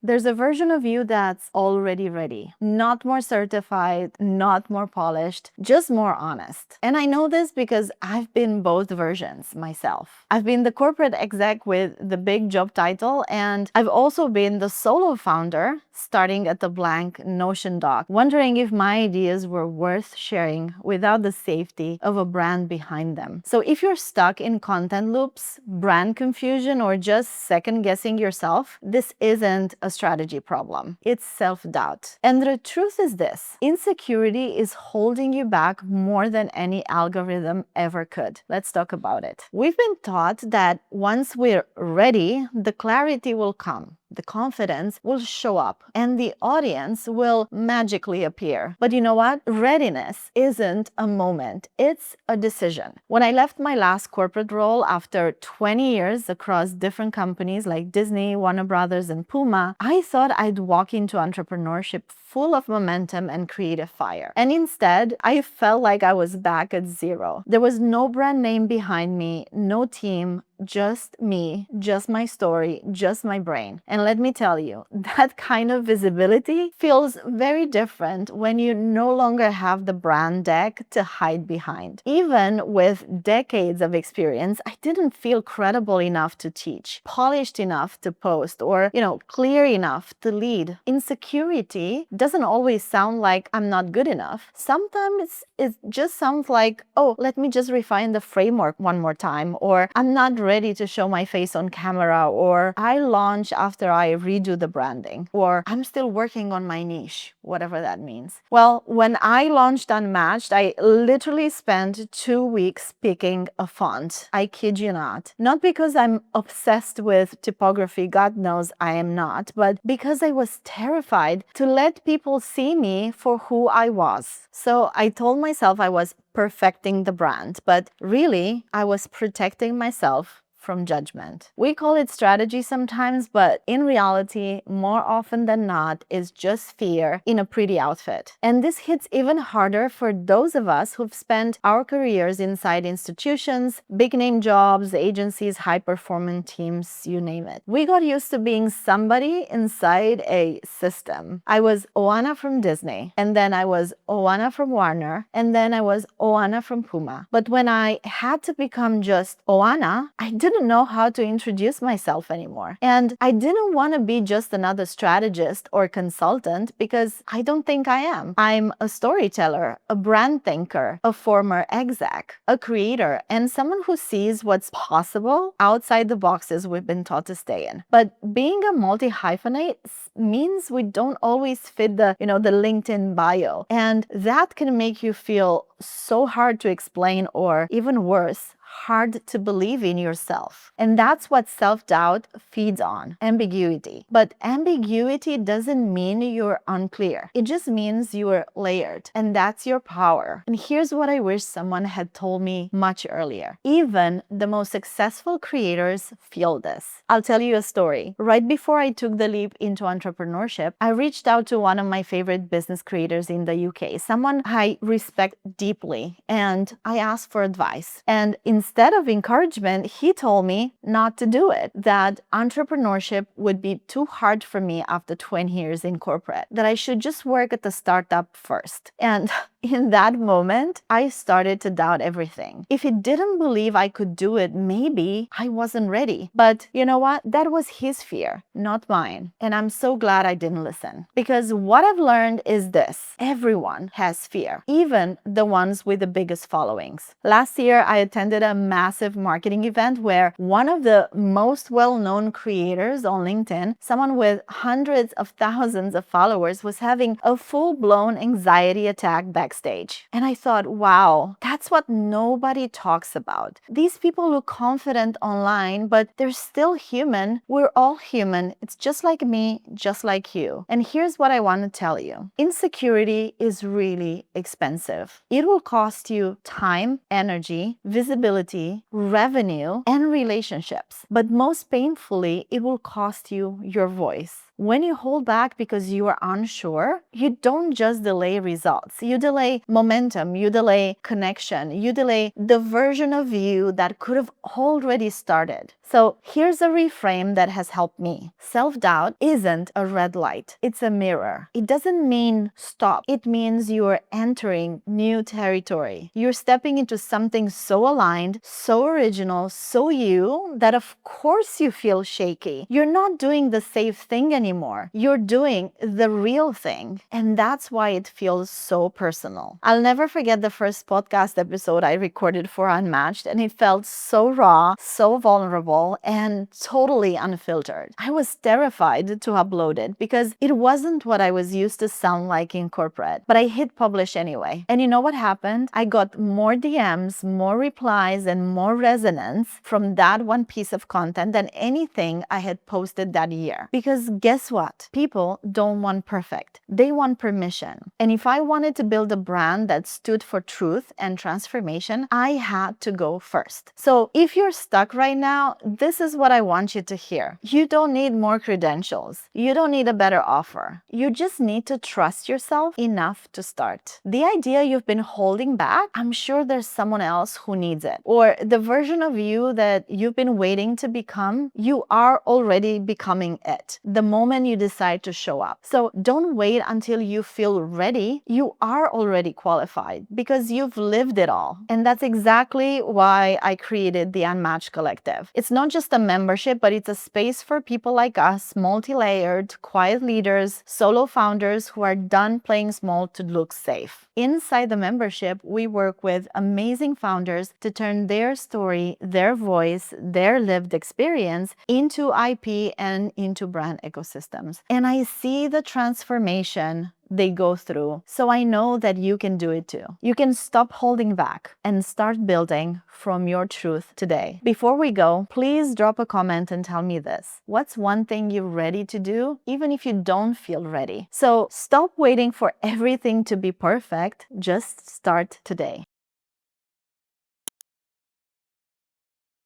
There's a version of you that's already ready, not more certified, not more polished, just more honest. And I know this because I've been both versions myself. I've been the corporate exec with the big job title, and I've also been the solo founder starting at the blank Notion doc, wondering if my ideas were worth sharing without the safety of a brand behind them. So if you're stuck in content loops, brand confusion, or just second-guessing yourself, this isn't a strategy problem. It's self-doubt. And the truth is this: insecurity is holding you back more than any algorithm ever could. Let's talk about it. We've been taught that once we're ready, the clarity will come, the confidence will show up, and the audience will magically appear. But you know what? Readiness isn't a moment, it's a decision. When I left my last corporate role after 20 years across different companies like Disney, Warner Brothers, and Puma, I thought I'd walk into entrepreneurship full of momentum and creative fire. And instead, I felt like I was back at zero. There was no brand name behind me, no team, just me, just my story, just my brain. And let me tell you, that kind of visibility feels very different when you no longer have the brand deck to hide behind. Even with decades of experience, I didn't feel credible enough to teach, polished enough to post, or, clear enough to lead. Insecurity doesn't always sound like I'm not good enough. Sometimes it just sounds like, oh, let me just refine the framework one more time, or I'm not ready to show my face on camera, or I launch after I redo the branding, or I'm still working on my niche, whatever that means. Well, when I launched Unmatched, I literally spent 2 weeks picking a font. I kid you not. Not because I'm obsessed with typography, God knows I am not, but because I was terrified to let people see me for who I was. So I told myself I was perfecting the brand, but really I was protecting myself from judgment. We call it strategy sometimes, but in reality, more often than not, is just fear in a pretty outfit. And this hits even harder for those of us who've spent our careers inside institutions, big name jobs, agencies, high-performance teams, you name it. We got used to being somebody inside a system. I was Oana from Disney, and then I was Oana from Warner, and then I was Oana from Puma. But when I had to become just Oana, I didn't know how to introduce myself anymore. And I didn't want to be just another strategist or consultant, because I don't think I am. I'm a storyteller, a brand thinker, a former exec, a creator, and someone who sees what's possible outside the boxes we've been taught to stay in. But being a multi-hyphenate means we don't always fit the LinkedIn bio. And that can make you feel so hard to explain, or even worse, hard to believe in yourself. And that's what self-doubt feeds on: ambiguity. But ambiguity doesn't mean you're unclear. It just means you're layered, and that's your power. And here's what I wish someone had told me much earlier. Even the most successful creators feel this. I'll tell you a story. Right before I took the leap into entrepreneurship, I reached out to one of my favorite business creators in the UK, someone I respect deeply, and I asked for advice. And instead of encouragement, he told me not to do it, that entrepreneurship would be too hard for me after 20 years in corporate, that I should just work at the startup first. And in that moment, I started to doubt everything. If he didn't believe I could do it, maybe I wasn't ready. But you know what? That was his fear, not mine. And I'm so glad I didn't listen. Because what I've learned is this: everyone has fear, even the ones with the biggest followings. Last year, I attended a massive marketing event where one of the most well-known creators on LinkedIn, someone with hundreds of thousands of followers, was having a full-blown anxiety attack backstage. And I thought, wow, that's what nobody talks about. These people look confident online, but they're still human. We're all human. It's just like me, just like you. And here's what I want to tell you. Insecurity is really expensive. It will cost you time, energy, visibility, revenue, and relationships. But most painfully, it will cost you your voice. When you hold back because you are unsure, you don't just delay results. You delay momentum, you delay connection, you delay the version of you that could have already started. So here's a reframe that has helped me. Self-doubt isn't a red light. It's a mirror. It doesn't mean stop. It means you are entering new territory. You're stepping into something so aligned, so original, so you, that of course you feel shaky. You're not doing the safe thing anymore. You're doing the real thing. And that's why it feels so personal. I'll never forget the first podcast episode I recorded for Unmatched, and it felt so raw, so vulnerable, and totally unfiltered. I was terrified to upload it because it wasn't what I was used to sound like in corporate, but I hit publish anyway. And you know what happened? I got more DMs, more replies, and more resonance from that one piece of content than anything I had posted that year. Because guess what? People don't want perfect. They want permission. And if I wanted to build a brand that stood for truth and transformation, I had to go first. So if you're stuck right now, this is what I want you to hear. You don't need more credentials. You don't need a better offer. You just need to trust yourself enough to start. The idea you've been holding back, I'm sure there's someone else who needs it. Or the version of you that you've been waiting to become, you are already becoming it the moment you decide to show up. So don't wait until you feel ready. You are already qualified because you've lived it all. And that's exactly why I created the Unmatched Collective. It's not just a membership, but it's a space for people like us, multi-layered, quiet leaders, solo founders who are done playing small to look safe. Inside the membership, we work with amazing founders to turn their story, their voice, their lived experience into IP and into brand ecosystems. And I see the transformation they go through. So I know that you can do it too. You can stop holding back and start building from your truth today. Before we go, please drop a comment and tell me this. What's one thing you're ready to do, even if you don't feel ready? So stop waiting for everything to be perfect. Just start today.